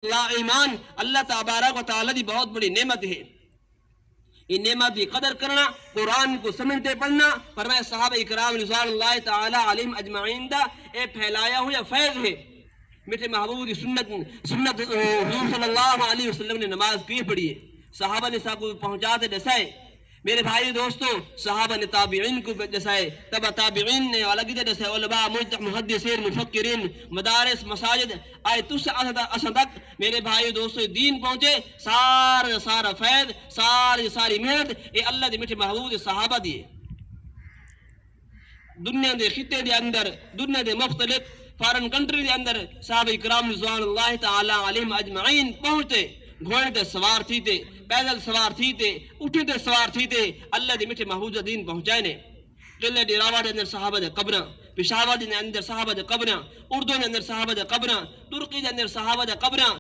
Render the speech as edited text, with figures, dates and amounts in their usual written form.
اللہ ایمان اللہ تبارک و تعالی دی بہت بڑی نعمت ہے. ان نعمت کی قدر کرنا، قرآن کو سمجھتے پڑھنا، فرمائے صحابہ اکرام رضوان اللہ تعالی علیہم اجمعین دا اے پھیلایا ہوا فیض ہے. میٹھے محبوب کی سنت حضور صلی اللہ علیہ وسلم نے نماز کی پڑھی ہے، صحابہ نے صاحب کو پہنچاتے دسائے. میرے بھائی دوستو، صحابہ نے تابعین کو دسائے، تبع تابعین نے الگ دسائے، علماء محدثین مفکرین مدارس مساجد آئے تس اساں تک میرے بھائی دوستو دین پہنچے. سارا فیض ساری محنت اے اللہ دے میٹھے محبوب دے صحابہ دیے. دنیا دے خطے دے اندر، دنیا دے مختلف فارن کنٹری دے اندر صحابہ اکرام رضوان اللہ تعالی علیہم اجمعین پہنچتے. گھوڑے تے سوار تھی تے، پیدل سوار تھی تے، اٹھے تے سوار تھی تے، اللہ دے میٹھے محبوب دین پہنچائے نے. قلعہ ڈیراوا دے اندر صحابہ دے قبراں، پشاور دے اندر صحابہ دے قبراں، اردو دے اندر صحابہ دے قبراں، ترکی دے اندر صحابہ دے قبراں.